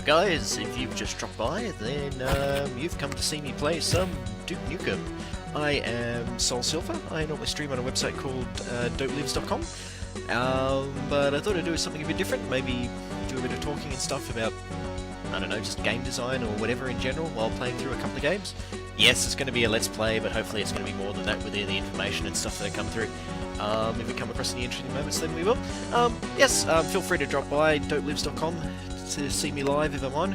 guys, if you've just dropped by, then you've come to see me play some Duke Nukem. I am SoulSilver. I normally stream on a website called dopelives.com, but I thought I'd do something a bit different, maybe do a bit of talking and stuff about, I don't know, just game design or whatever in general while playing through a couple of games. Yes, it's going to be a let's play, but hopefully it's going to be more than that with the information and stuff that come through. If we come across any interesting moments, then we will. Yes, feel free to drop by dopelives.com to see me live if I'm on.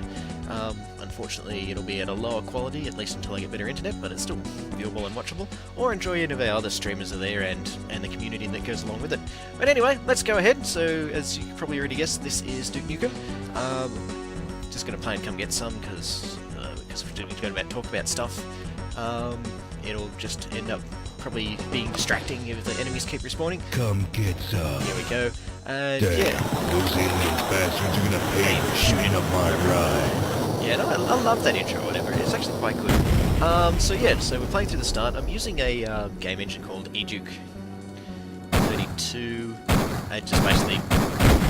Unfortunately, it'll be at a lower quality, at least until I get better internet, but it's still viewable and watchable. Or enjoy any of our other streamers are there and the community that goes along with it. But anyway, let's go ahead. So, as you probably already guessed, this is Duke Nukem. Just going to play and come get some, because we're going to talk about stuff. It'll just end up probably being distracting if the enemies keep respawning. Come get some. Here we go. And Damn, yeah. those alien bastards are gonna pay for shooting up my ride. Yeah, no, I love that intro or whatever. It's actually quite good. So yeah, so we're playing through the start. I'm using a game engine called Duke 32. It just basically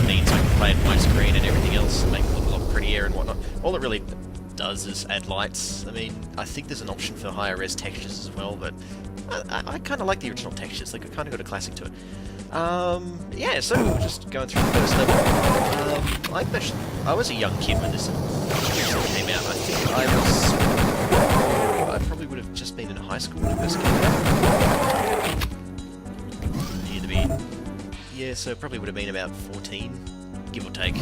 means I can play it widescreen and everything else and make it look a lot prettier and whatnot. All it really does is add lights. I mean, I think there's an option for higher res textures as well, but I kind of like the original textures. Like, it kind of got a classic to it. Yeah, so we're just going through the first level. I was a young kid when this came out. I think I probably would have just been in high school when it first came out. Either be, yeah, so it probably would have been about 14, give or take.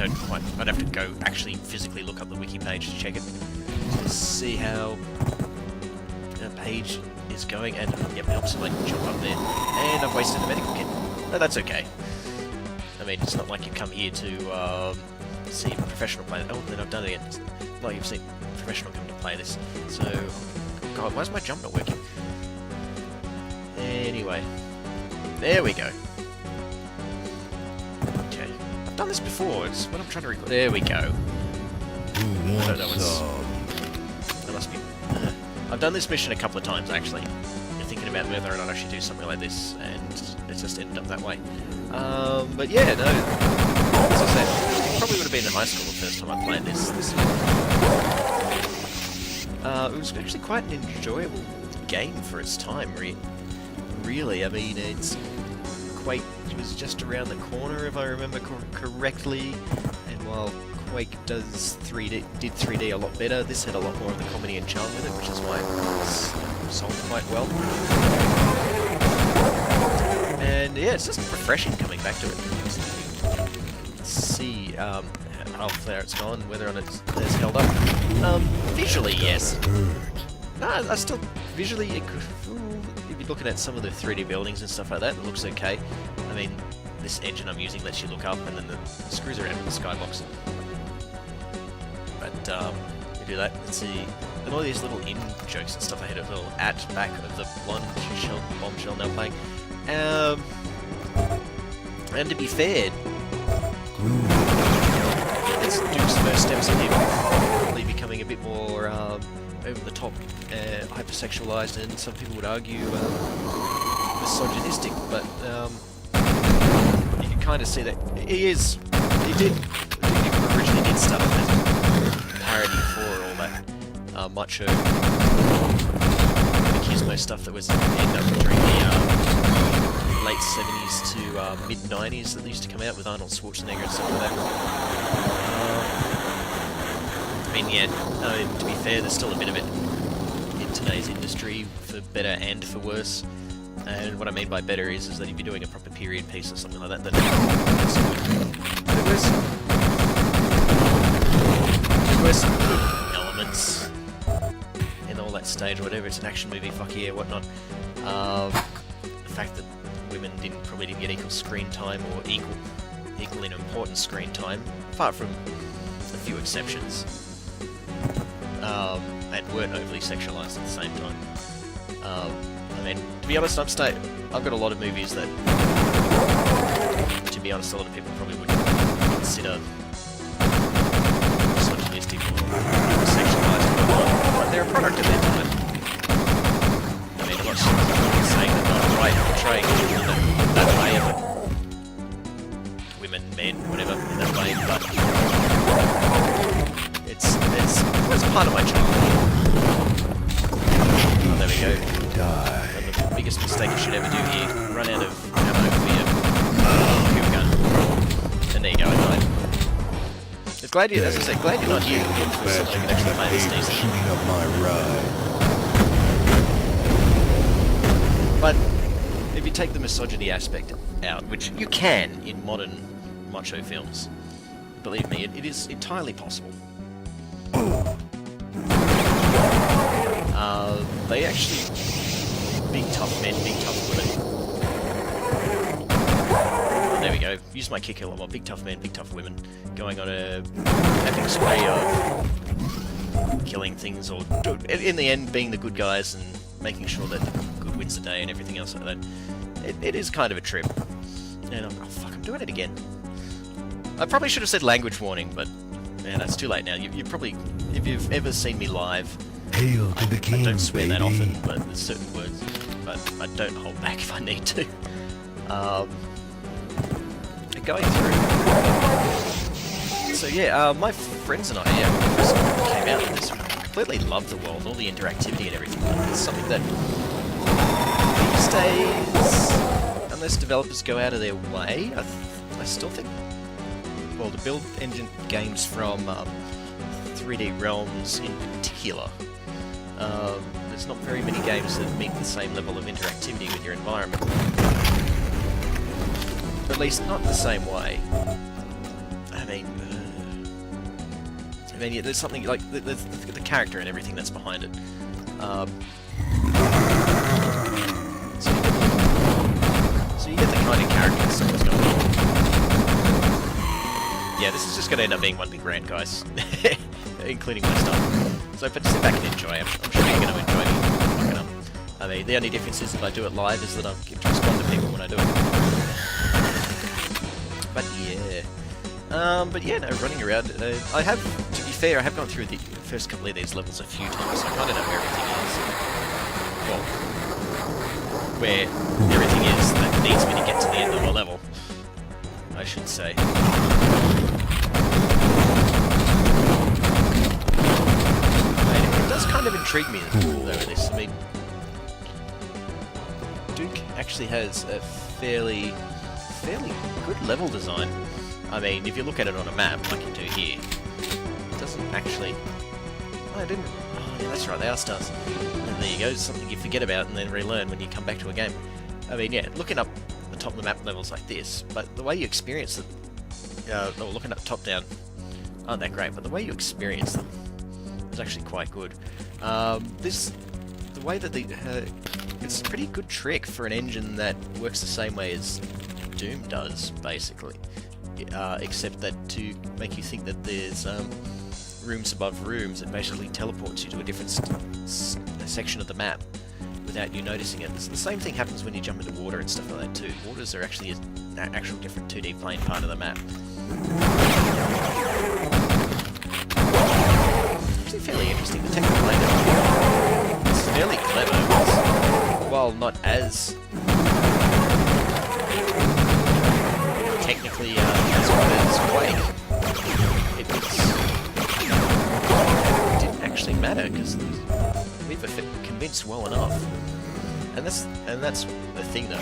I'd have to go actually physically look up the wiki page to check it, to see how the page is going, and yep, it helps to like jump up there. And I've wasted a medical kit. No, that's okay. I mean, it's not like you come here to see a professional play. Oh, then I've done it again. It's not like you've seen a professional come to play this. So, God, why is my jump not working? Anyway, there we go. Okay, I've done this before. It's what I'm trying to record. There we go. Who wants some? That must be. I've done this mission a couple of times actually. You're thinking about whether or not I should do something like this, and it's just ended up that way. But yeah, no. As I said, it probably would have been in high school the first time I played this. It was actually quite an enjoyable game for its time. Really, I mean, Quake was just around the corner if I remember correctly, and while Quake did 3D a lot better, this had a lot more of the comedy and charm with it, which is why it was sold quite well. And yeah, it's just refreshing coming back to it. Let's see, oh, there it's gone, whether or not it's held up. Visually, yes. No, I still, visually, it could, if you're looking at some of the 3D buildings and stuff like that, it looks okay. I mean, this engine I'm using lets you look up, and then the screws around with the skybox. But, we do that. Let's see. And all these little in-jokes and stuff, I had a little back of the bombshell now playing. And to be fair, it's Duke's first steps of him probably becoming a bit more over the top, hypersexualized, and some people would argue misogynistic, but you can kind of see that he originally did start off as a parody for all that macho machismo stuff that was end up during the late 70s to mid-90s that used to come out with Arnold Schwarzenegger and stuff like that. I mean, yeah, to be fair, there's still a bit of it in today's industry, for better and for worse. And what I mean by better is that if you're doing a proper period piece or something like that, then it's good. But there's some good elements in all that stage or whatever. It's an action movie, fuck yeah, whatnot. The fact that women probably didn't get equal screen time or equal in important screen time, apart from a few exceptions, and weren't overly sexualized at the same time. I mean, to be honest, I've got a lot of movies that, to be honest, a lot of people probably wouldn't consider misogynistic or sexualized, but they're a product of their time. I mean, I'm not saying that they're right portraying women that way, but women, men, whatever, in that way, but It's part of my childhood. Oh, there we go. Die. And the biggest mistake you should ever do here, run out of ammo for your field gun. And there you go, I died. It's glad you, as I said, glad you're not here so that you can actually play this decently. Shooting up my ride. But if you take the misogyny aspect out, which you can in modern macho films, believe me, it is entirely possible. They actually big tough men, big tough women. There we go. Use my kick a lot more. Big tough men, big tough women, going on a epic spree of killing things, or in the end being the good guys and making sure that the good wins the day and everything else like that. It is kind of a trip. And oh fuck, I'm doing it again. I probably should have said language warning, but man, that's too late now. You probably, if you've ever seen me live, Hail to the king, I don't swear baby. that often, but there's certain words, but I don't hold back if I need to. Going through. So yeah, my friends and I, when we first came out of this, we completely loved the world, all the interactivity and everything. But it's something that these days, unless developers go out of their way, I still think, well, to build engine games from 3D Realms in particular, there's not very many games that meet the same level of interactivity with your environment. At least not the same way. I mean, yeah, there's something like the character and everything that's behind it. So you get the kind of character that someone's going on. Yeah, this is just going to end up being one big rant, guys, including my stuff. So, but sit back and enjoy. I'm sure you're going to enjoy me fucking up. I mean, the only difference is if I do it live is that I get to respond to people when I do it. But yeah, no, running around. I have, to be fair, I have gone through the first couple of these levels a few times, so I kind of know where everything is. Well, where everything is that needs me to get to the end of the level, I should say. It does kind of intrigue me, though, this. I mean, Duke actually has a fairly good level design. I mean, if you look at it on a map, like you do here, it doesn't actually... Oh, I didn't... Oh, yeah, that's right, they are stars. And there you go, something you forget about and then relearn when you come back to a game. I mean, yeah, looking up the top of the map levels like this, but the way you experience them... or looking up top-down aren't that great, but the way you experience them is actually quite good. The way that it's a pretty good trick for an engine that works the same way as Doom does, basically. Except that to make you think that there's rooms above rooms, it basically teleports you to a different section of the map without you noticing it. The same thing happens when you jump into water and stuff like that too. Waters are actually an actual different 2D plane part of the map. Actually fairly interesting. The technical layout is fairly clever, while not as technically as good as Quake. It didn't actually matter because we were convinced well enough. And that's the thing though.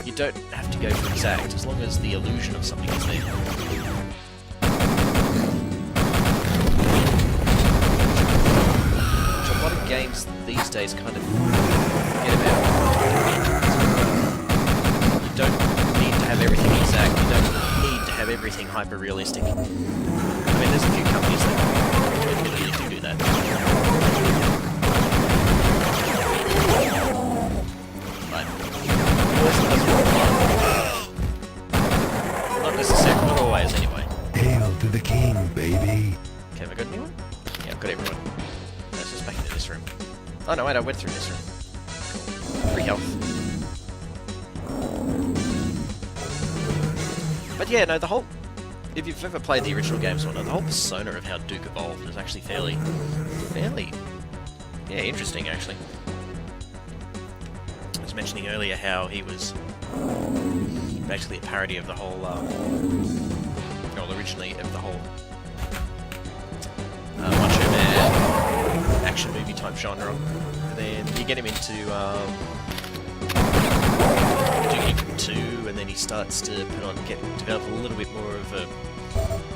You don't have to go for exact as long as the illusion of something is there. Which a lot of games these days kind of forget about. You don't need to have everything exact. You don't need to have everything hyper realistic. I mean, there's a few companies that admittedly do that. Not necessarily, not always anyway. Hail to the king, baby. Okay, have I got anyone? Yeah, I've got everyone. Let's just back into this room. Oh no, wait, I went through this room. Free health. But yeah, no, the whole... If you've ever played the original games or not, the whole persona of how Duke evolved is actually fairly... yeah, interesting, actually. I was mentioning earlier how he was basically a parody of the whole, well, originally of the whole action movie type genre. And then you get him into Duke Nukem 2, and then he starts to develop a little bit more of a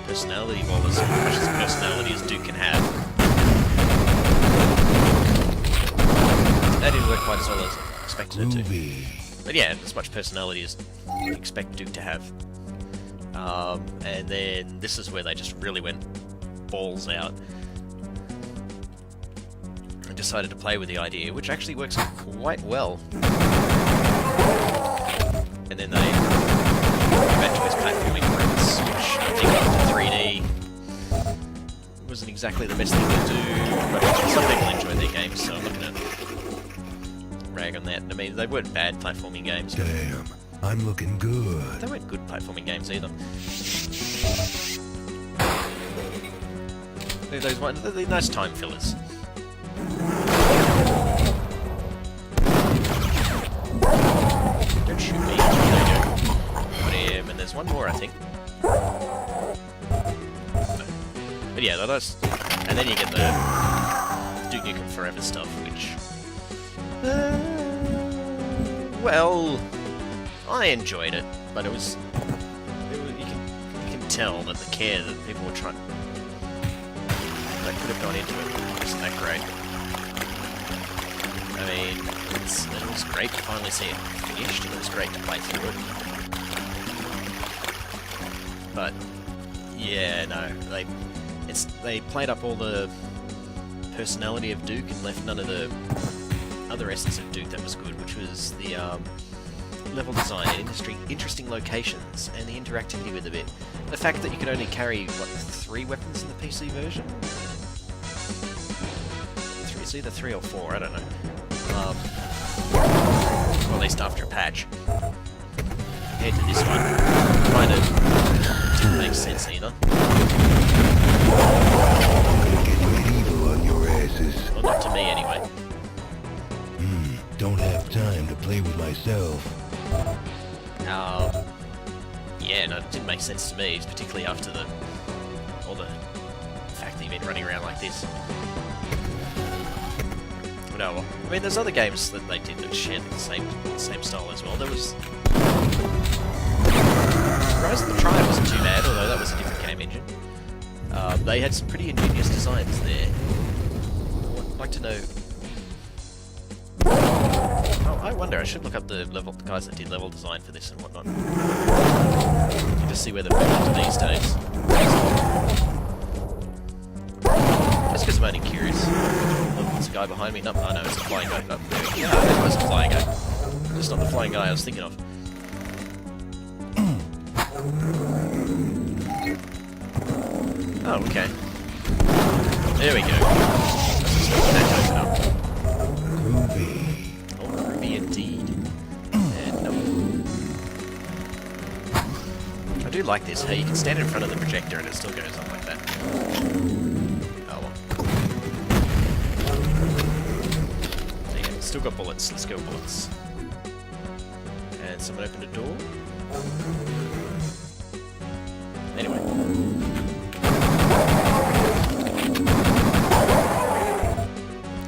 personality, well, as much as a personality as Duke can have. That didn't work quite as well as expected it to. But yeah, as much personality as you expect Duke to have. And then this is where they just really went balls out and decided to play with the idea, which actually works quite well. And then they went back to his platforming roots, which I think after 3D wasn't exactly the best thing to do, but some people enjoy their games, so I'm not going to rag on that. I mean, they weren't bad platforming games. Damn, I'm looking good. They weren't good platforming games either. They're nice time fillers. Don't shoot me. Got him, and there's one more, I think. But yeah, that's... And then you get the Duke Nukem Forever stuff, which... well... I enjoyed it, but it was you can tell that the care that people were trying... that could have gone into it wasn't that great. I mean, it was great to finally see it finished, and it was great to play through it. But yeah, no, they played up all the personality of Duke and left none of the other essence of Duke that was good, which was the level design and interesting locations and the interactivity with it. The fact that you could only carry, what, 3 weapons in the PC version? It's either 3 or 4, I don't know. Or at least after a patch. Compared to this one, kind of didn't make sense either. Get medieval on your asses. Well, not to me anyway. Don't have time to play with myself. Yeah, no, it didn't make sense to me, particularly after the fact that you've been running around like this. But oh well. I mean, there's other games that they did that shared the same style as well. There was... Rise of the Triad wasn't too bad, although that was a different game engine. They had some pretty ingenious designs there. I'd like to know... Oh, I wonder, I should look up the guys that did level design for this and whatnot. You can just see where they're moving to these days. Just because I'm only curious. Look, there's a guy behind me. Nope, oh no, it's a flying guy. Oh, there we go. Yeah, it was a flying guy. Just not the flying guy I was thinking of. Oh, okay. There we go. Let's just open that open up. Groovy. Oh, groovy indeed. And I do like this. Hey, you can stand in front of the projector and it still goes on like that. Oh well. So yeah, still got bullets. Let's go bullets. And someone opened a door. Anyway.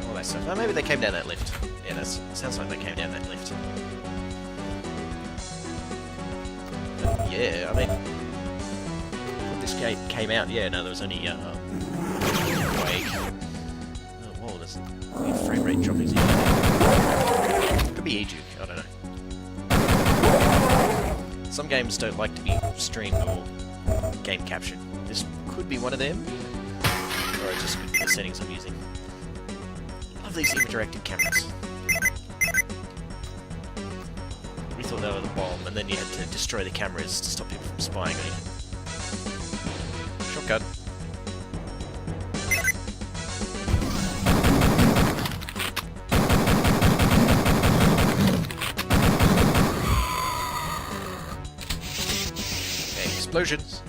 All that stuff. Oh, maybe they came down that lift. Yeah, that sounds like they came down that lift. But yeah, I mean, when this game came out, yeah, no, there was only Quake. Oh, whoa, there's frame rate dropping. Could be Duke, I don't know. Some games don't like to be streamed or game captured. This could be one of them, or it just could be the settings I'm using. Love these image-directed cameras. We thought they were the bomb, and then you had to destroy the cameras to stop people from spying on you. Shotgun. Okay, explosions.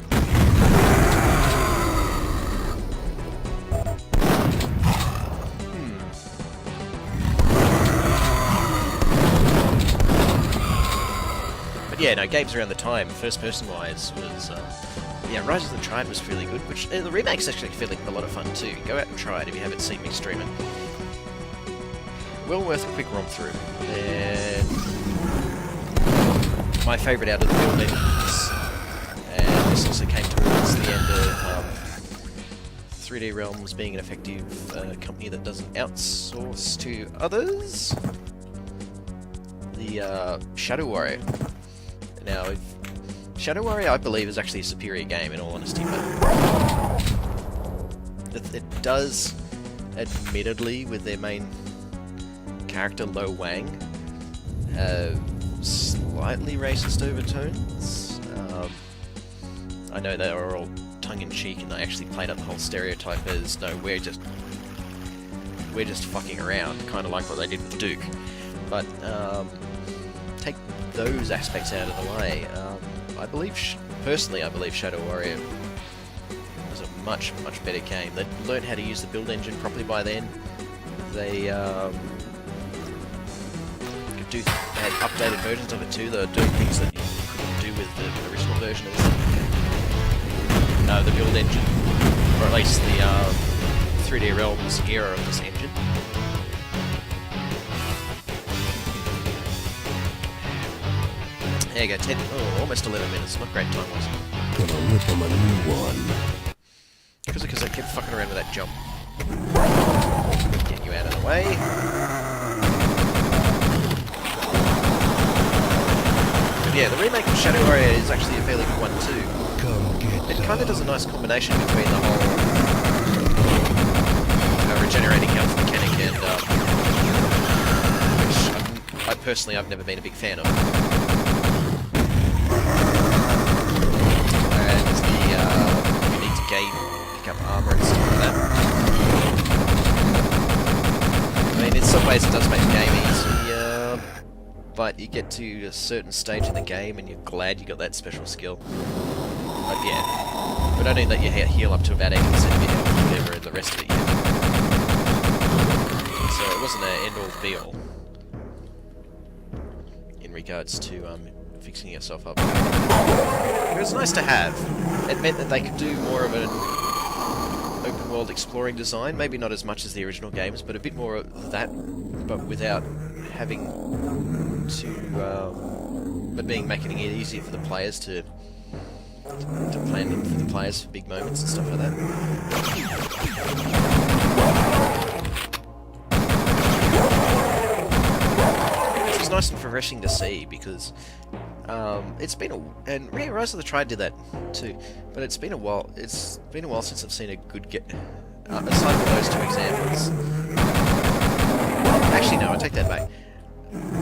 But yeah, no, games around the time, first-person wise, was yeah, Rise of the Triad was really good. Which the remake's actually feeling a lot of fun too. Go out and try it if you haven't seen me streaming. Well worth a quick romp through. And my favourite out of the build engines. And this also came towards the end of 3D Realms being an effective company that doesn't outsource to others. The Shadow Warrior. Now, Shadow Warrior, I believe, is actually a superior game, in all honesty, but it does, admittedly, with their main character, Lo Wang, have slightly racist overtones. I know they are all tongue-in-cheek, and I actually played up the whole stereotype as, no, we're just fucking around, kind of like what they did with Duke. But, take those aspects out of the way. I believe, personally, I believe Shadow Warrior was a much, much better game. They'd learned how to use the build engine properly by then. They had updated versions of it too. They were doing things that you couldn't do with the original version of the build engine, or at least the 3D Realms era of this engine. There you go, 10, almost 11 minutes. Not great time, was it? Gonna rip him a new one. Because I kept fucking around with that jump. Get you out of the way. But yeah, the remake of Shadow Warrior is actually a fairly good one too. It kind of does a nice combination between the whole regenerating health mechanic and which I've never been a big fan of. Pick up armor and stuff like that. I mean, in some ways it does make the game easier, but you get to a certain stage in the game and you're glad you got that special skill. But yeah, but only that you heal up to about 80% of your health, whatever, and the rest of it you have. So it wasn't an end-all be-all in regards to fixing yourself up. It was nice to have. It meant that they could do more of an open world exploring design, maybe not as much as the original games, but a bit more of that, but without having to, making it easier for the players to plan in for the players for big moments and stuff like that. It was nice and refreshing to see because it's been and Rise of the Triad did that too, but it's been a while. It's been a while since I've seen a good aside from those two examples. Actually, no, I take that back.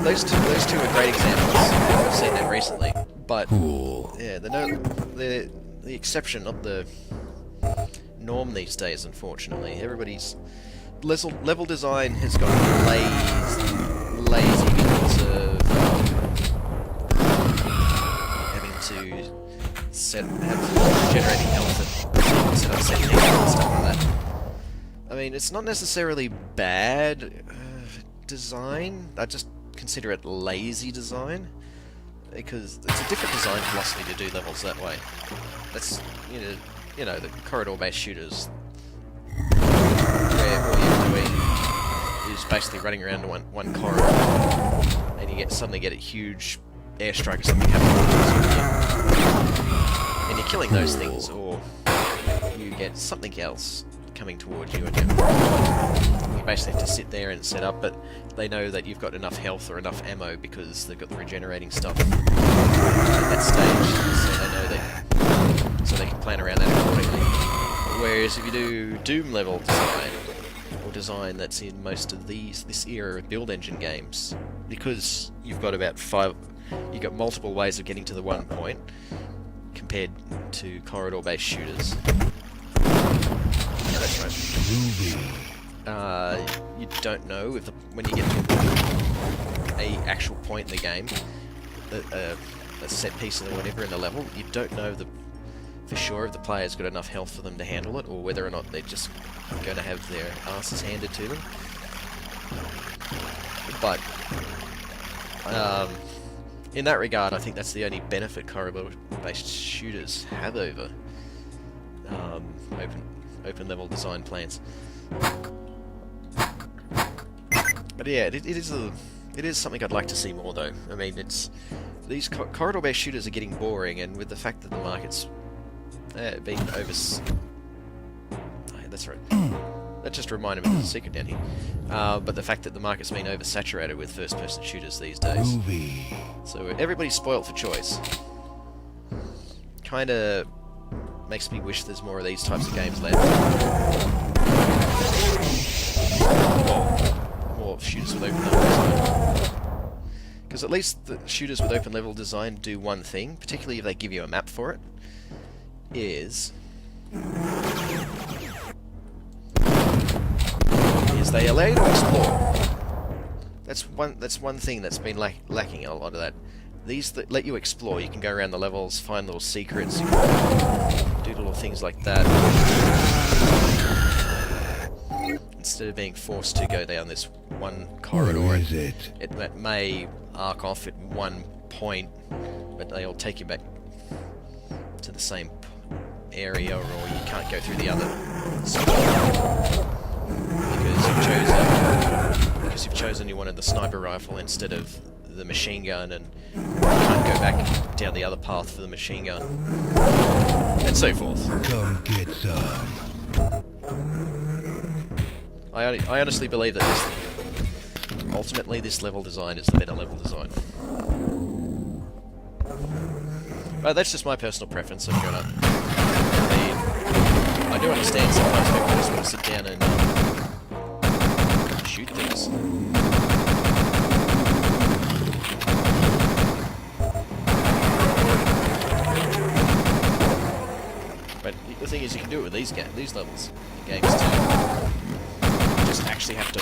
Those two are great examples. I've seen them recently, but yeah, the exception, not the norm these days. Unfortunately, everybody's level design has gotten lazy because of to have generating health and set up set things and stuff like that. I mean, it's not necessarily bad design. I just consider it lazy design because it's a different design philosophy to do levels that way. That's you know the corridor-based shooters where all you're doing is basically running around to one corridor and you suddenly get a huge airstrike or something happening, and you're killing those things, or you get something else coming towards you, and you basically have to sit there and set up. But they know that you've got enough health or enough ammo because they've got the regenerating stuff at that stage, so they know that, so they can plan around that accordingly. Whereas if you do Doom level design, or design that's in most of this era of build engine games, because you've got about you've got multiple ways of getting to the one point compared to corridor-based shooters. Yeah, that's right. You don't know if when you get to a actual point in the game, a set piece or whatever in the level, you don't know for sure if the player's got enough health for them to handle it, or whether or not they're just going to have their asses handed to them. But in that regard, I think that's the only benefit corridor-based shooters have over open level design plans. But yeah, it is something I'd like to see more, though. I mean, these corridor-based shooters are getting boring, and with the fact that the market's been that's right. That just reminded me of the secret down here. But the fact that the market's been oversaturated with first-person shooters these days. So everybody's spoilt for choice. Kinda makes me wish there's more of these types of games left. More shooters with open level design. Because at least the shooters with open level design do one thing, particularly if they give you a map for it, is they allow you to explore. That's one thing that's been lacking a lot of that. These that let you explore, you can go around the levels, find little secrets, you can do little things like that, instead of being forced to go down this one corridor. Where is it? It may arc off at one point, but they'll take you back to the same area, or you can't go through the other. Because you've chosen you wanted the sniper rifle instead of the machine gun, and you can't go back down the other path for the machine gun, and so forth. Come get some. I honestly believe that ultimately this level design is the better level design. But that's just my personal preference. I do understand sometimes people just want to sit down and shoot things. But the thing is, you can do it with these levels, games too. You just actually have to.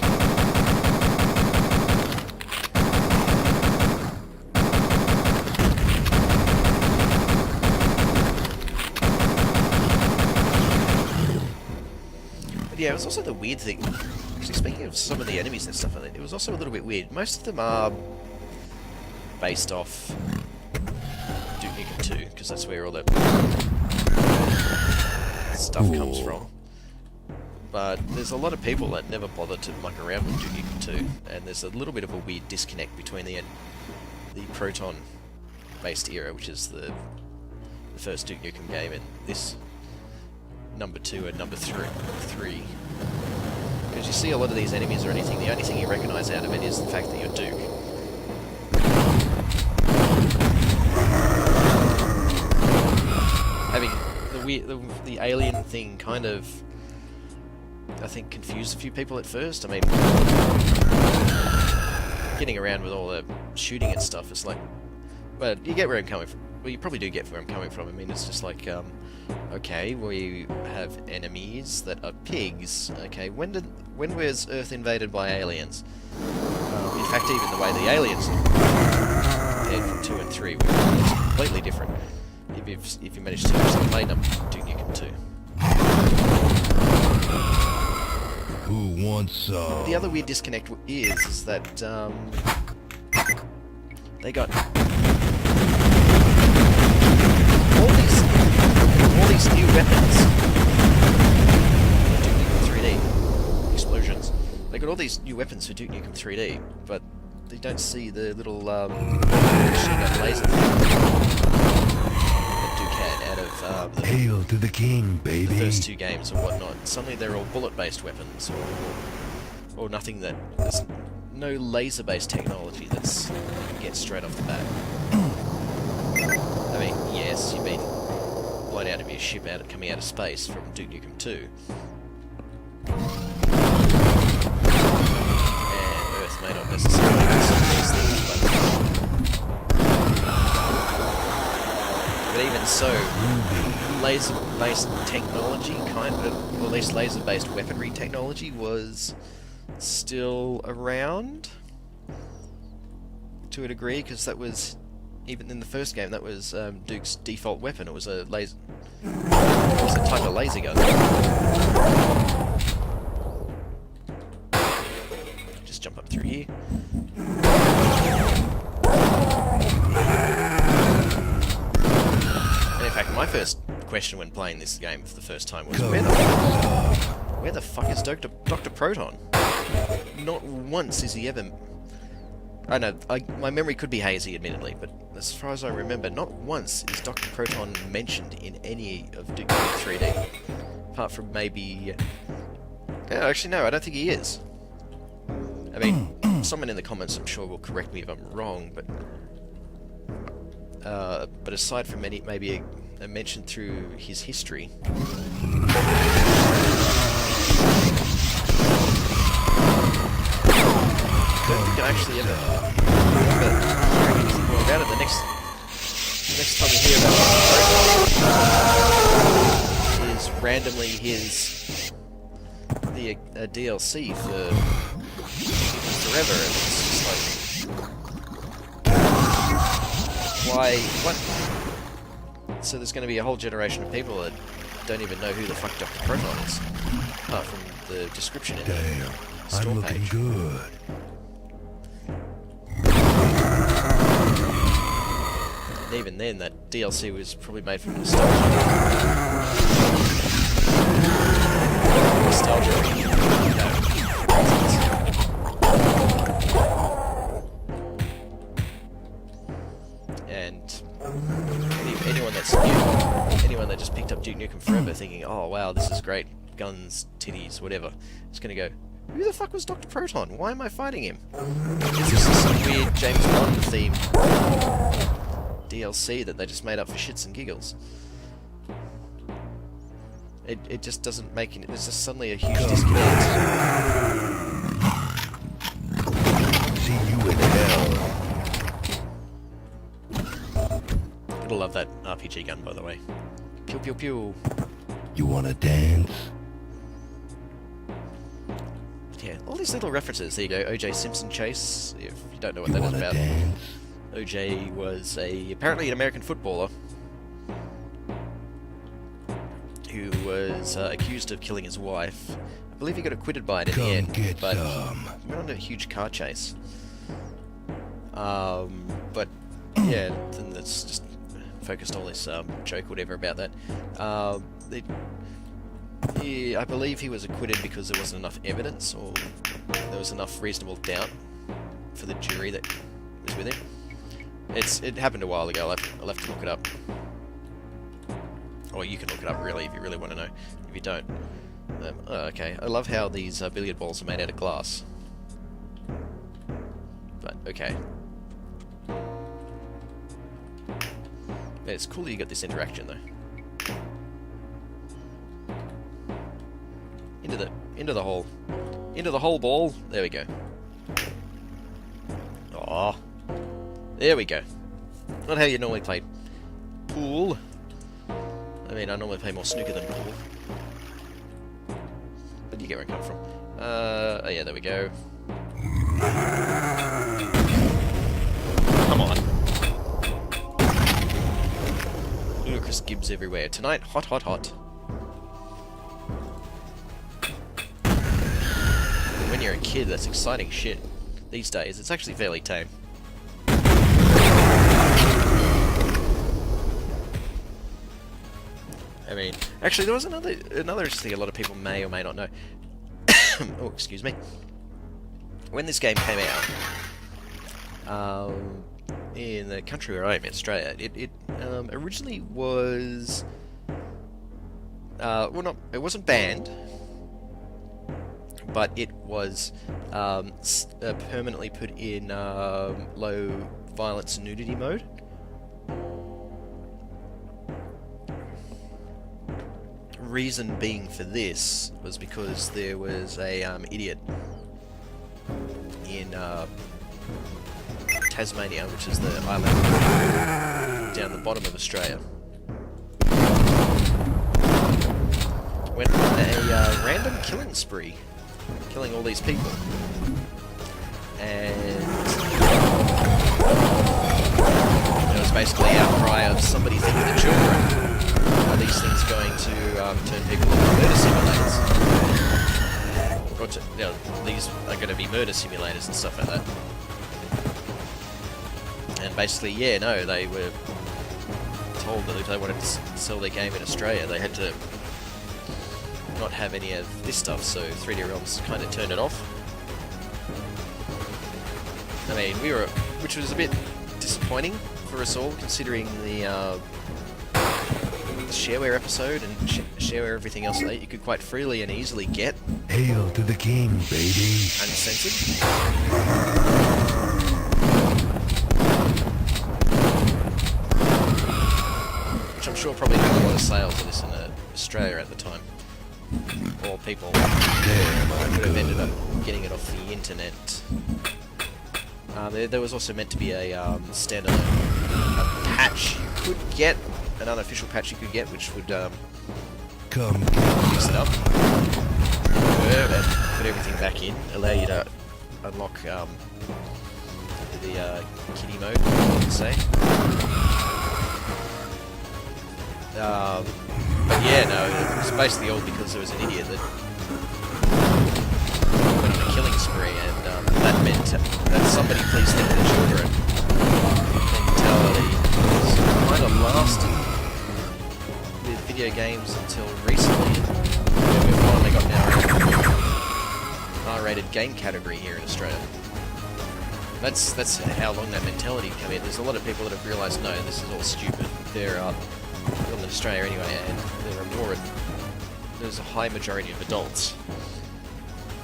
But yeah, it was also the weird thing. Actually, speaking of some of the enemies and stuff, it was also a little bit weird. Most of them are based off Duke Nukem 2, because that's where all the stuff comes from. But there's a lot of people that never bothered to muck around with Duke Nukem 2, and there's a little bit of a weird disconnect between the Proton-based era, which is the first Duke Nukem game, and this number 2 and number 3. Because you see a lot of these enemies or anything, the only thing you recognise out of it is the fact that you're Duke. Having the alien thing kind of, I think, confused a few people at first. I mean, getting around with all the shooting and stuff, it's like, well, you get where I'm coming from. Well, you probably do get where I'm coming from. I mean, it's just like, okay, we have enemies that are pigs. Okay, when was Earth invaded by aliens? In fact, even the way the aliens compared from 2 and 3 was completely different. If you managed to actually play Duke Nukem 2. Who wants some? The other weird disconnect is that they got all these new weapons. Duke Nukem 3D explosions. They got all these new weapons for Duke Nukem 3D, but they don't see the little machine gun laser thing that Duke had out of Hail to the king, baby. the first 2 games or whatnot. Suddenly they're all bullet-based weapons, or nothing that. There's no laser-based technology that's you can get straight off the bat. I mean, yes, you've been blown out of your ship coming out of space from Duke Nukem 2. And Earth may not necessarily have some of these things, but even so, laser-based technology, or at least laser-based weaponry technology, was still around to a degree, because that was, even in the first game, that was Duke's default weapon. It was a laser. It was a type of laser gun. Just jump up through here. my first question when playing this game for the first time was, where the fuck is Dr. Proton? Not once is he ever... I know, my memory could be hazy, admittedly, but as far as I remember, not once is Dr. Proton mentioned in any of Duke Nukem 3D. Apart from maybe... Yeah, actually, no, I don't think he is. I mean, someone in the comments, I'm sure, will correct me if I'm wrong, but aside from maybe a mention through his history... I don't think I actually ever remember anything more about it. The next time we hear about it is randomly the DLC for Forever, and it's just like, why? What? So there's going to be a whole generation of people that don't even know who the fuck Dr. Proton is, apart from the description in the store I'm looking page. good. And even then, that DLC was probably made from nostalgia. And anyone that's new, anyone that just picked up Duke Nukem Forever thinking, oh wow, this is great, guns, titties, whatever, is going to go, who the fuck was Dr. Proton? Why am I fighting him? Is this some weird James Bond theme DLC that they just made up for shits and giggles? It just doesn't make it. There's just suddenly a huge disconnect. See you in hell. Gotta love that RPG gun, by the way. Pew pew pew. You wanna dance? Yeah, all these little references. There you go, O.J. Simpson chase. If you don't know what that is about, Dance? O.J. was apparently an American footballer who was accused of killing his wife. I believe he got acquitted by it in the end, Get but some. he went on a huge car chase. But yeah, then that's just focused all this joke, whatever, about that. I believe he was acquitted because there wasn't enough evidence, or there was enough reasonable doubt for the jury that was with him. It happened a while ago. I'll have to look it up. Or you can look it up, really, if you really want to know. If you don't. Okay, I love how these billiard balls are made out of glass. But, okay. Yeah, it's cool that you got this interaction, though. Into the hole. Into the hole, ball. There we go. Aww. There we go. Not how you normally play pool. I mean, I normally play more snooker than pool. But you get where I come from. Oh yeah, there we go. Come on. Ludicrous gibs everywhere. Tonight, hot, hot, hot. When you're a kid, that's exciting shit. These days, it's actually fairly tame. I mean, actually, there was another interesting thing a lot of people may or may not know. Oh, excuse me. When this game came out, in the country where I am, in Australia, it originally was, well, it wasn't banned, but it was permanently put in low violence and nudity mode. Reason being for this was because there was a idiot in Tasmania, which is the island down the bottom of Australia, went on a random killing spree, killing all these people, and it was basically an outcry of somebody thinking the children. Are these things going to turn people into murder simulators? Or these are going to be murder simulators and stuff like that. And basically, yeah, no, they were told that if they wanted to sell their game in Australia, they had to not have any of this stuff, so 3D Realms kind of turned it off. I mean, which was a bit disappointing for us all, considering the shareware episode and shareware everything else that you could quite freely and easily get. Hail to the king, baby. Uncensored. Which I'm sure probably had a lot of sales of this in Australia at the time. Or people would have ended up getting it off the internet. There was also meant to be a standalone patch you could get, an unofficial patch you could get, which would Come fix it up, and put everything back in, allow you to unlock the kiddie mode, you could say. But yeah, no, it was basically all because there was an idiot that went on a killing spree, and that meant that somebody please think of the children mentality was kind of lasted with video games until recently. We finally got now R-rated game category here in Australia. That's how long that mentality came in. There's a lot of people that have realised, no, this is all stupid. They're in Australia anyway, and there's a high majority of adults.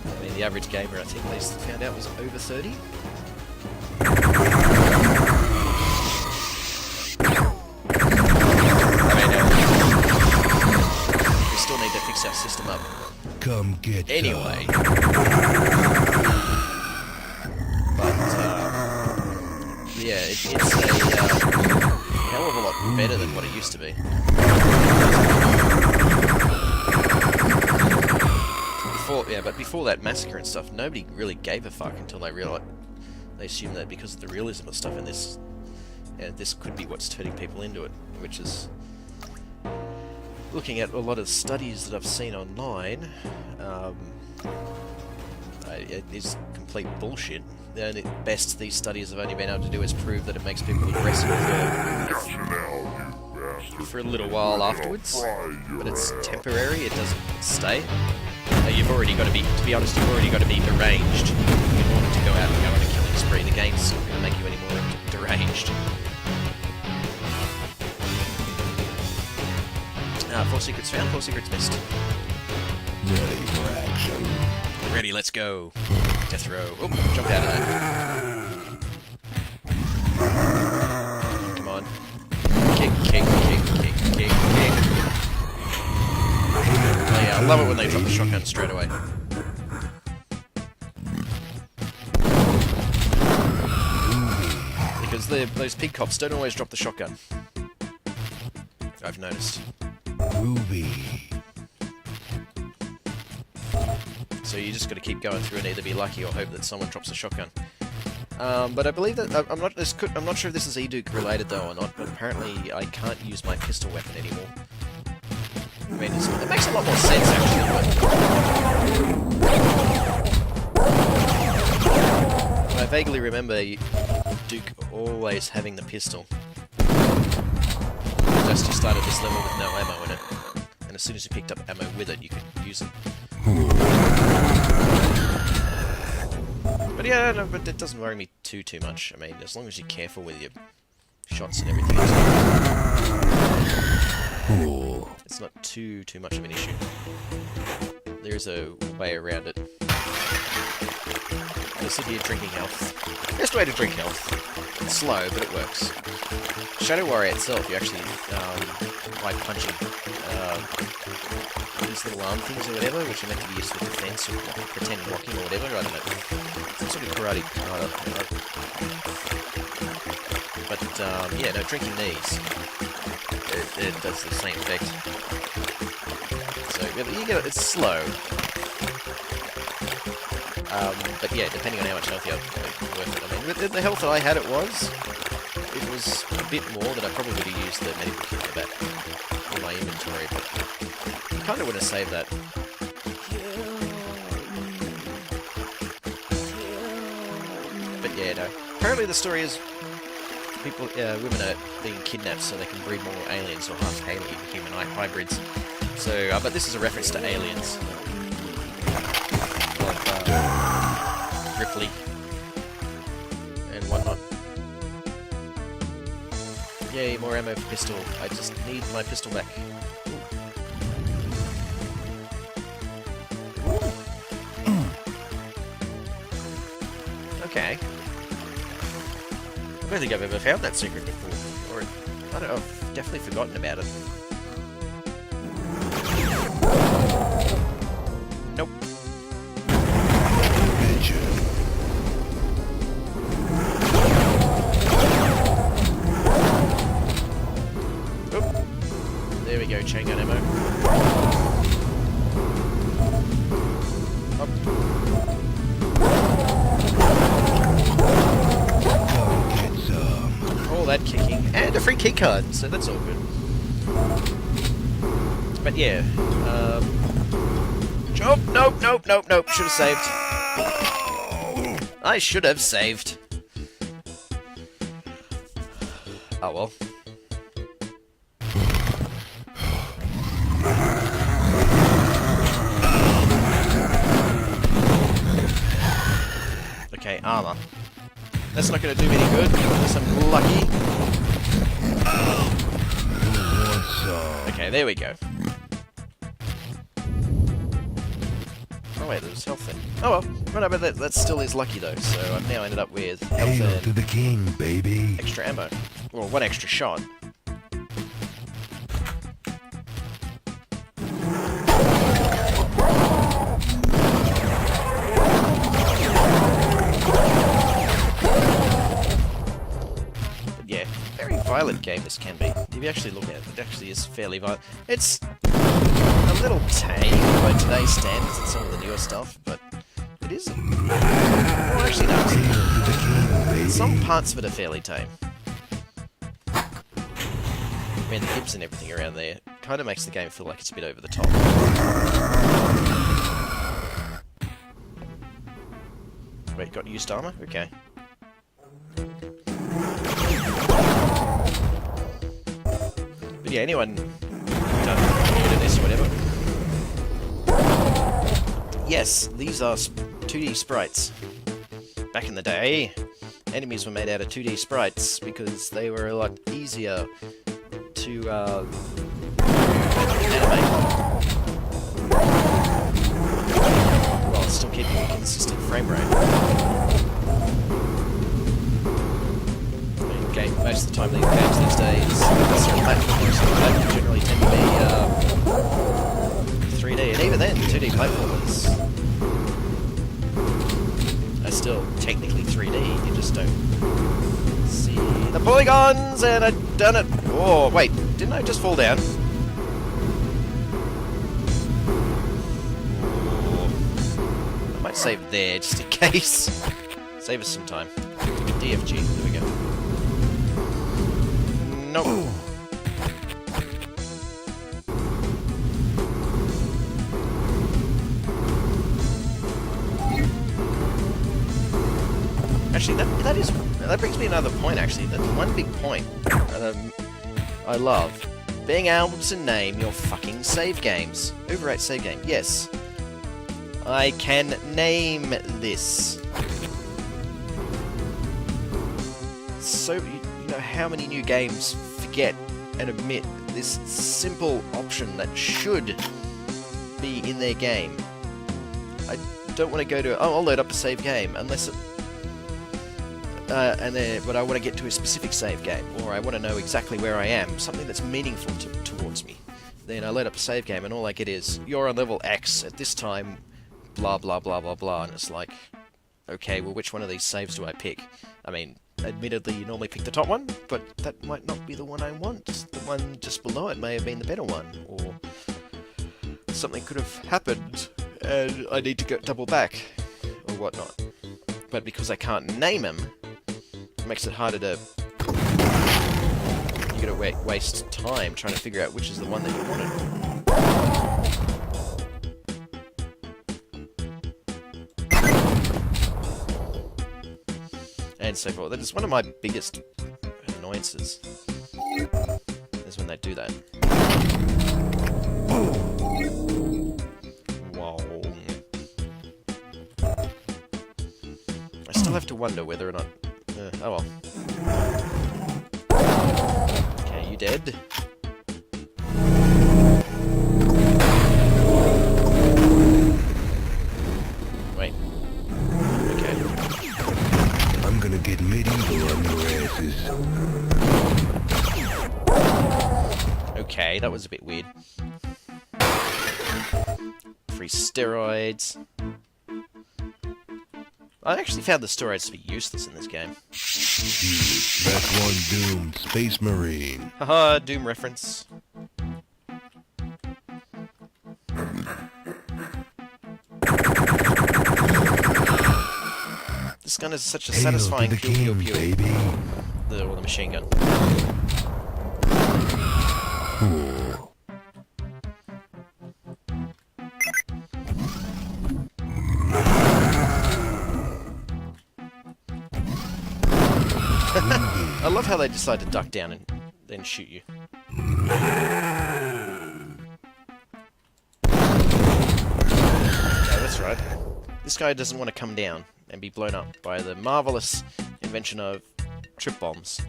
I mean, the average gamer, I think they found out, was over 30. I mean, we still need to fix our system up. Come get Anyway. But, yeah, it's a hell of a lot better than what it used to be. But before that massacre and stuff, nobody really gave a fuck until they realized, they assumed that because of the realism of stuff in this, and this could be what's turning people into it, which is, looking at a lot of studies that I've seen online, it is complete bullshit. The only best these studies have only been able to do is prove that it makes people aggressive for a little while afterwards, but it's temporary, it doesn't stay. You've already got to be honest, you've already got to be deranged in order to go out and go on a killing spree. The game's not going to make you any more deranged. 4 secrets found, 4 secrets missed. ready for action. Ready, let's go. Death row. Oh, jump out of that. Come on. Kick. Oh yeah, I love it when they drop the shotgun straight away. Because those pig cops don't always drop the shotgun. I've noticed. Ruby. So you just got to keep going through and either be lucky or hope that someone drops a shotgun. But I believe that I'm not sure if this is Duke related though or not. But apparently I can't use my pistol weapon anymore. I mean, it makes a lot more sense actually. But I vaguely remember Duke always having the pistol. Just you started this level with no ammo in it, and as soon as you picked up ammo with it, you could use it. But yeah, no, but it doesn't worry me too much. I mean, as long as you're careful with your shots and everything, it's not too much of an issue. There's a way around it. This would be drinking health. Best way to drink health. It's slow, but it works. Shadow Warrior itself, you actually, by punching these little arm things or whatever, which are meant to be used for defense or pretend blocking or whatever, I don't know. Some sort of karate. But, yeah, no, drinking these, it does the same effect. So, you get it, it's slow. But yeah, depending on how much health you have, worth it. I mean, with the health that I had it was a bit more than I probably would have used the medical kit for that in my inventory, but I kind of want to save that. But yeah, no. Apparently the story is people, women are being kidnapped so they can breed more aliens or half alien human hybrids. So, but this is a reference to aliens. Like, Ripley and whatnot. Yay, more ammo for pistol. I just need my pistol back. Okay. I don't think I've ever found that secret before. Or, I don't know, I've definitely forgotten about it. Nope. Oop. There we go, chain gun ammo. Up. All that kicking, and a free key card, so that's all good. But yeah, oh, nope, should have saved. I should have saved. Oh well. Okay, armor. That's not going to do me any good, unless I'm lucky. Okay, there we go. Oh wait, there's health then. Oh well, no, but that still is lucky though, so I've now ended up with health Hail to the king, baby. extra ammo. Well, one extra shot. Violent game this can be. If you actually look at it, it actually is fairly violent. It's a little tame by today's standards and some of the newer stuff, but it is. Well, actually, no. Some parts of it are fairly tame. I mean, the hips and everything around there kind of makes the game feel like it's a bit over the top. Wait, got used armor? Okay. Yeah, anyone new to this or whatever. Yes, these are 2D sprites. Back in the day, enemies were made out of 2D sprites because they were a lot easier to animate while still keeping a consistent frame rate. Most of the time these games these days, unless you're platformers, they generally tend to be 3D, and even then, 2D platformers are still technically 3D, you just don't see the polygons, and I've done it! Oh, wait, didn't I just fall down? I might save there, just in case. Save us some time. DFG, there we go. Nope. Actually, that brings me another point. Actually, that's one big point that I love: being able to name your fucking save games. Overrate save game. Yes, I can name this. So you know how many new games forget and omit this simple option that should be in their game. I don't want to go to, oh, I'll load up a save game unless it, but I want to get to a specific save game, or I want to know exactly where I am, something that's meaningful towards me. Then I load up a save game and all I get is, you're on level X at this time, blah blah blah blah blah, and it's like, okay, well which one of these saves do I pick? I mean, admittedly, you normally pick the top one, but that might not be the one I want. The one just below it may have been the better one, or something could have happened, and I need to go double back, or whatnot. But because I can't name them, it makes it harder to... You gotta waste time trying to figure out which is the one that you wanted. And so forth. That is one of my biggest chances is when they do that. Whoa. I still have to wonder whether or not... oh well. Okay, you dead? Wait. Okay. I'm gonna get medieval on your asses. Okay, that was a bit weird. Free steroids. I actually found the steroids to be useless in this game. That's one doomed space marine. Haha, Doom reference. This gun is such a satisfying Hail to the king, baby. The machine gun. Ooh. I love how they decide to duck down and then shoot you. Yeah, that's right. This guy doesn't want to come down and be blown up by the marvelous invention of trip bombs.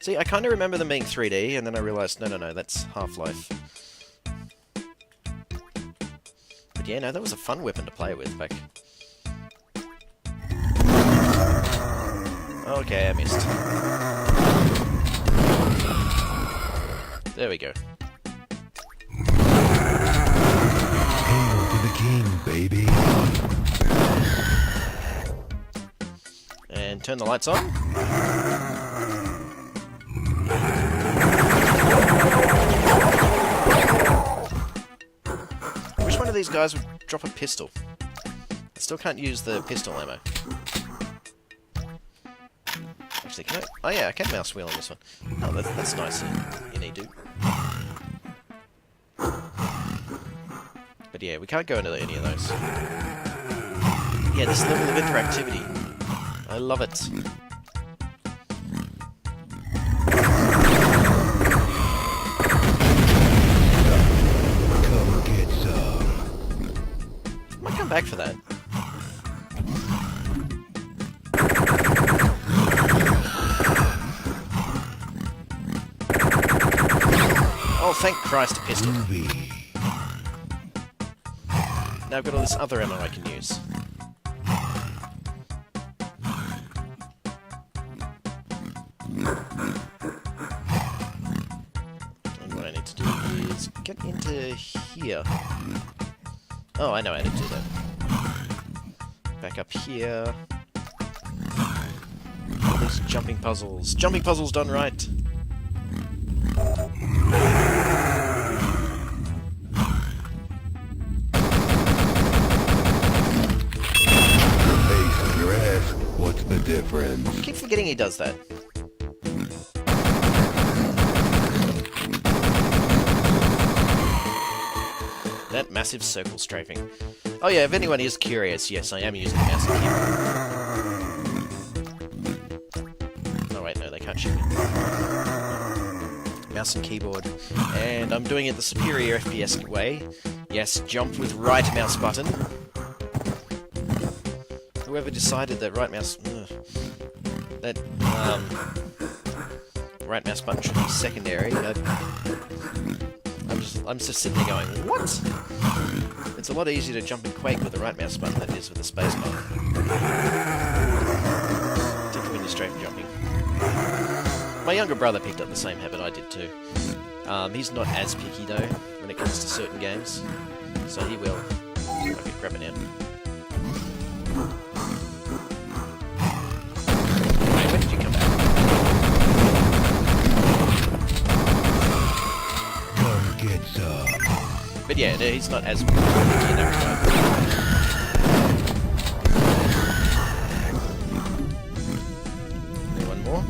See, I kind of remember them being 3D, and then I realised, no, that's Half-Life. But yeah, no, that was a fun weapon to play with back... Okay, I missed. There we go. Hail to the king, baby. And turn the lights on. Which one of these guys would drop a pistol? I still can't use the pistol ammo. Actually, can I? Oh yeah, I can mouse wheel on this one. Oh, that's nice in E2. But yeah, we can't go into any of those. Yeah, this level of interactivity. I love it. Come get some. I might come back for that. Oh, thank Christ, a pistol. Groovy. Now I've got all this other ammo I can use. And what I need to do is get into here. Oh, I know how to do that. Back up here. All these jumping puzzles. Jumping puzzles done right. What's the difference? I keep forgetting he does that. That massive circle strafing. Oh yeah, if anyone is curious, yes, I am using the mouse and keyboard. Oh wait, no, they can't shoot me. Mouse and keyboard. And I'm doing it the superior FPS way. Yes, jump with right mouse button. Whoever decided that right mouse... right mouse button should be secondary. I'm just sitting there going, what? It's a lot easier to jump in Quake with the right mouse button than it is with the space bar. Particularly when you're strafe jumping. My younger brother picked up the same habit I did too. He's not as picky though, when it comes to certain games. So he will. Okay, grab it now. When did you come back? Come get some. But yeah, no, he's not as picky in that regard. Anyone more?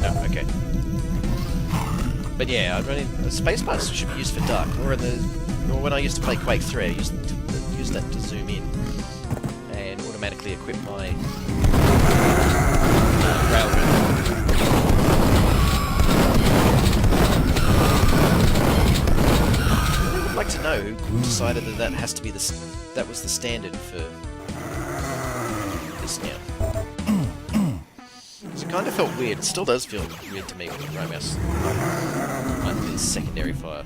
No, okay. But yeah, I'm running... Spacebar should be used for dark, or when I used to play Quake 3, I used that to zoom in and automatically quickly equip my railgun. I would like to know who decided that that has to be that was the standard for this now. Because it kind of felt weird. It still does feel weird to me with the right mouse. Like this secondary fire.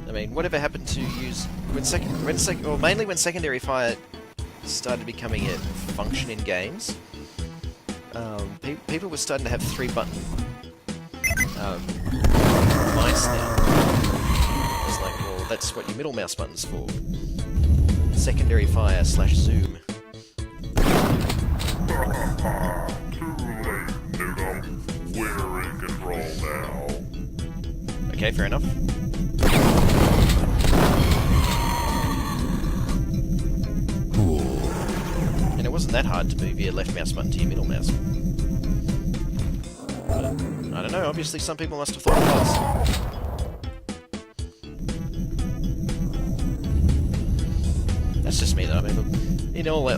I mean, whatever happened to use mainly when secondary fire started becoming a function in games. People were starting to have 3-button mice now. It's like, well, that's what your middle mouse button's for. Secondary fire / zoom. We're in control now. Okay, fair enough. Cool. And it wasn't that hard to move your left mouse button to your middle mouse. But, I don't know, obviously some people must have thought it was. That's just me though. I mean, look, in all, I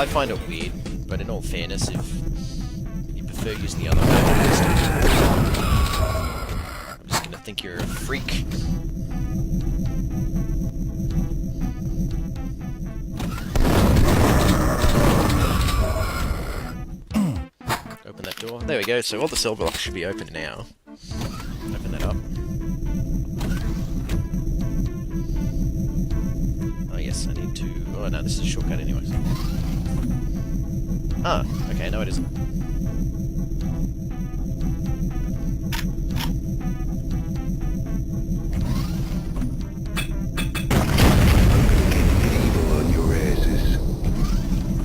find it weird, but in all fairness, if you prefer using the other way, I'm just gonna think you're a freak. Open that door. There we go, so all the silver blocks should be open now. Open that up. Oh yes, I need to... Oh no, this is a shortcut anyways. Ah, okay, no it isn't.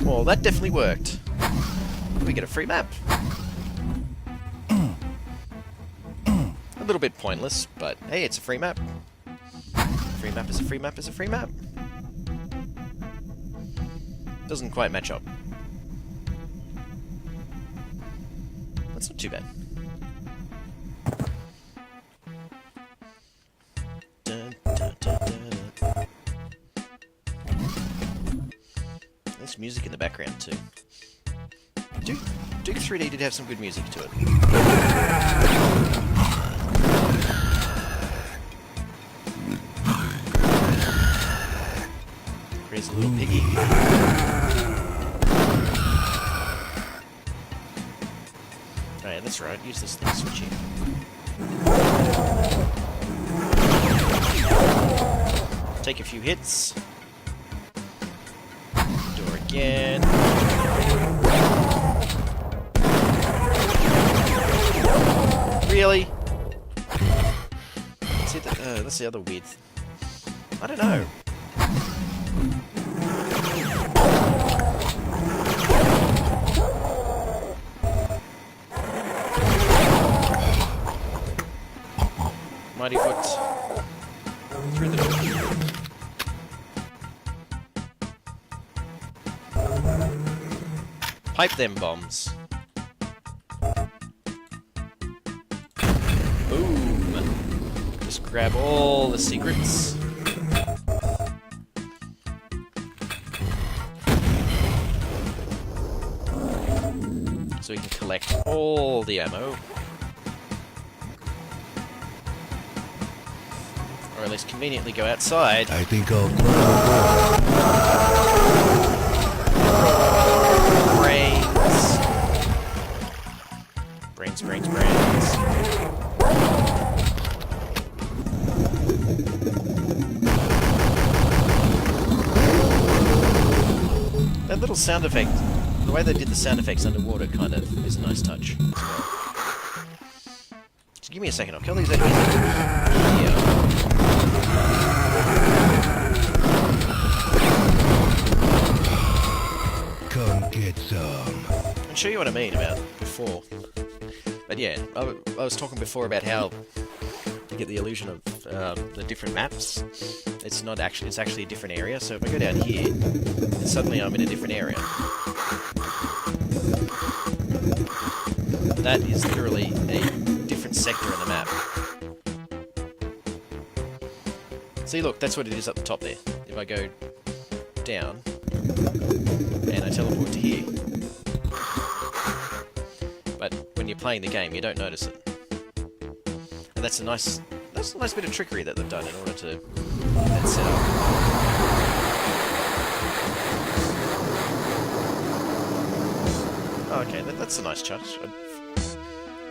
Well, that definitely worked. We get a free map. A little bit pointless, but hey, it's a free map. Free map is a free map is a free map. Doesn't quite match up. That's not too bad. Dun, dun, dun, dun, dun. There's music in the background too. Duke 3D did have some good music to it. Crazy little piggy. Oh yeah, that's right, use this thing switch here. Take a few hits. Door again. Really? That's the other weird... I don't know. Mighty foot through the door. Pipe them bombs. Boom! Just grab all the secrets. So we can collect all the ammo. Or at least conveniently go outside. I think I'll... Brains. That little sound effect, the way they did the sound effects underwater kind of is a nice touch as well. Just give me a second, I'll kill these enemies. Yeah. Come get some. I'll show you what I mean about before. But yeah, I was talking before about how you get the illusion of the different maps. It's not actually, it's actually a different area. So if I go down here, then suddenly I'm in a different area. That is literally a different sector in the map. See, look, that's what it is up the top there. If I go down, and I teleport to here. But when you're playing the game, you don't notice it. And that's a nice bit of trickery that they've done in order to get that set up. Oh, okay, that's a nice touch. I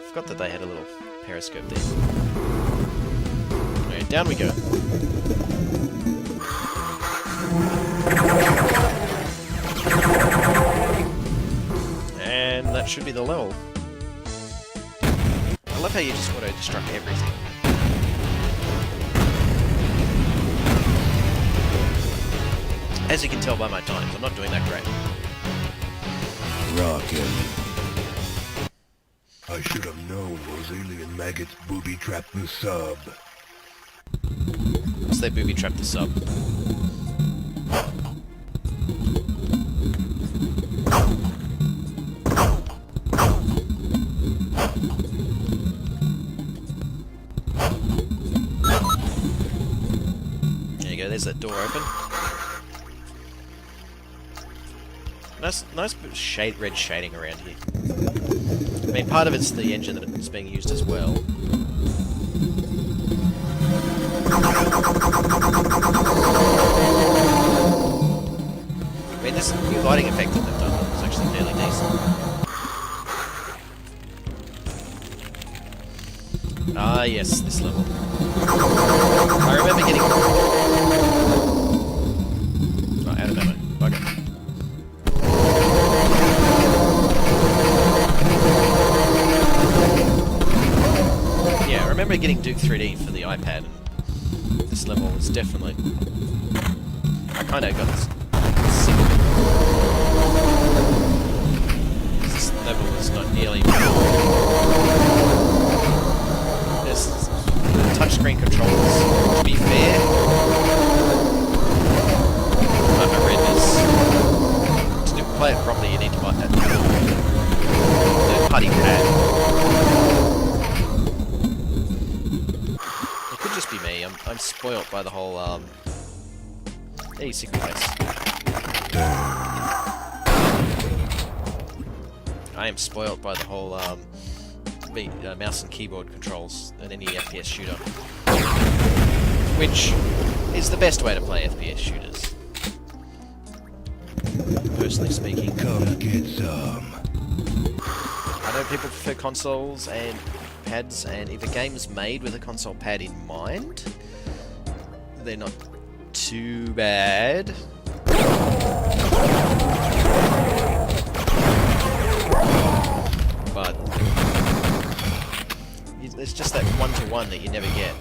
forgot that they had a little periscope there. Alright, down we go. And that should be the level. I love how you just auto-destruct everything. As you can tell by my times, I'm not doing that great. Rockin'. I should have known those alien maggots booby-trapped the sub. Once they booby-trap the sub. There you go, there's that door open. Nice bit of red shading around here. I mean, part of it's the engine that it's being used as well. I mean, this new lighting effect that they've done is actually fairly decent. Ah, yes, this level. I remember getting... Oh, out of ammo. Bugger. Yeah, I remember getting Duke 3D for the iPad, and this level was definitely... I kind of got sick of it. This level was not nearly... The touchscreen controls, to be fair, I read this. To play it properly, you need to buy that third-party pad. It could just be me. I'm spoilt by the whole hey, secret place. I am spoilt by the whole mouse and keyboard controls in any FPS shooter, which is the best way to play FPS shooters, personally speaking. Come get some. I know people prefer consoles and pads, and if a game's made with a console pad in mind, they're not too bad. But there's just that one-to-one that you never get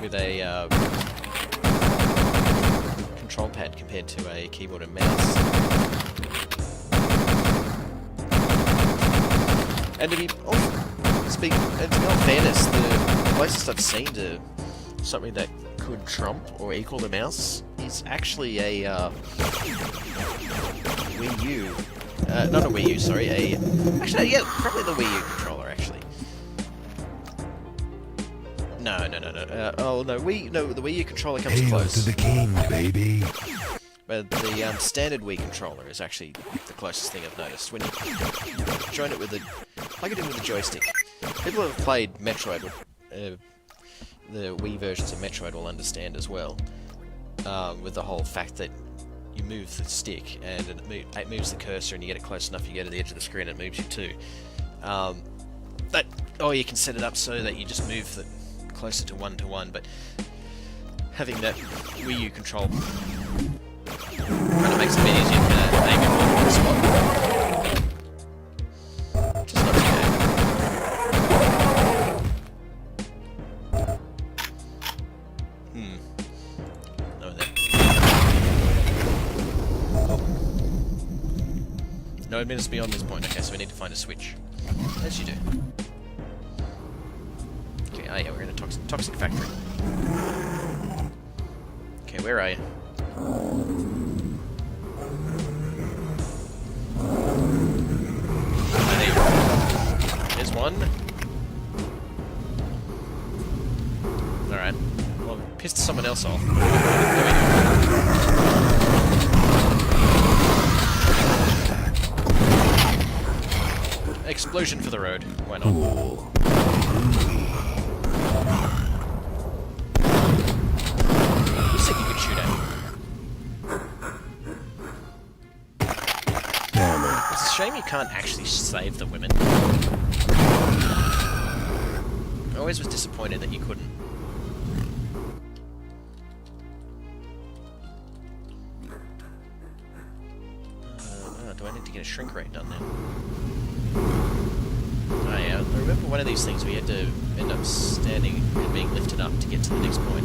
with a control pad compared to a keyboard and mouse. And to be all fairness, the closest I've seen to something that could trump or equal the mouse is actually a Wii U. Not a Wii U, sorry. Actually, yeah, probably the Wii U controller. Actually, no. The Wii U controller comes Hail close. to the king, baby. But the standard Wii controller is actually the closest thing I've noticed. When you join it with plug it in with the joystick. People who have played Metroid, the Wii versions of Metroid will understand as well. With the whole fact that you move the stick and it moves the cursor, and you get it close enough, you go to the edge of the screen, and it moves you too. You can set it up so that you just move the closer to one, but having that Wii U control kind of makes it a bit easier to aim it on the spot. Which is not too bad. No, then. No admittance beyond this point. Okay, so we need to find a switch. As you do. Okay, yeah, we're in a toxic factory. Okay, where are you? There's one. Alright. Well, I've pissed someone else off. There we go. explosion for the road. Why not? Cool. You said you could shoot at. Damn it. It's a shame you can't actually save the women. I always was disappointed that you couldn't. Do I need to get a shrink rate done now? Oh yeah, I remember one of these things we had to end up standing and being lifted up to get to the next point.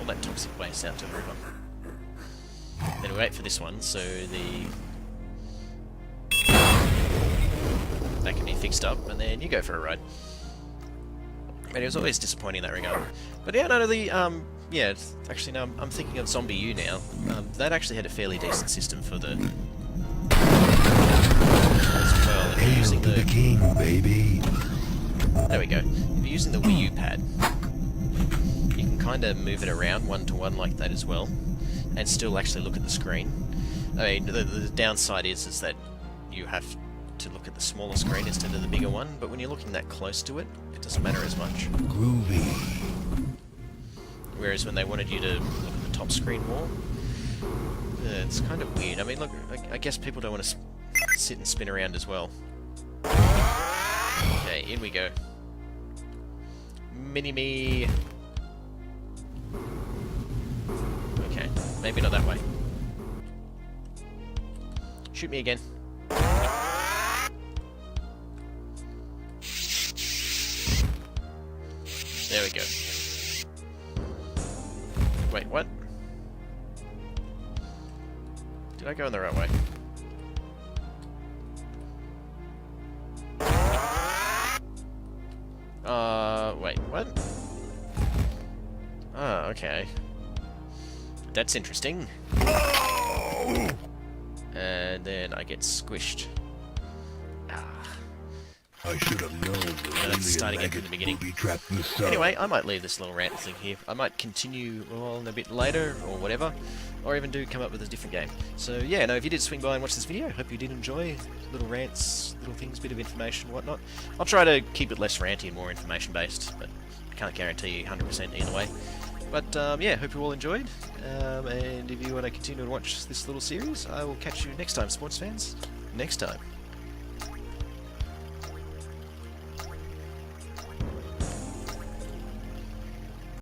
All that toxic waste out to the river. Then we wait for this one, so that can be fixed up, and then you go for a ride. And it was always disappointing in that regard. But yeah, no, yeah, actually, no, I'm thinking of Zombie U now. That actually had a fairly decent system for the... as well. If you're using Hail to the king, baby. There we go. If you're using the Wii U pad, you can kind of move it around one-to-one like that as well, and still actually look at the screen. I mean, the downside is that you have to look at the smaller screen instead of the bigger one, but when you're looking that close to it, it doesn't matter as much. Groovy. Whereas when they wanted you to look at the top screen more, it's kind of weird. I mean, look, I guess people don't want to sit and spin around as well. Okay, in we go. Mini-me. Okay, maybe not that way. Shoot me again. There we go. Wait, what? Did I go in the right way? Wait, what? Oh, okay. That's interesting. And then I get squished. I should have known Let's start again from the beginning. Anyway, I might leave this little rant thing here. I might continue on a bit later, or whatever, or even come up with a different game. So yeah, no, if you did swing by and watch this video, hope you did enjoy. Little rants, little things, bit of information, whatnot. I'll try to keep it less ranty and more information based, but I can't guarantee you 100% either way. But yeah, hope you all enjoyed, and if you want to continue to watch this little series, I will catch you next time, sports fans. Next time.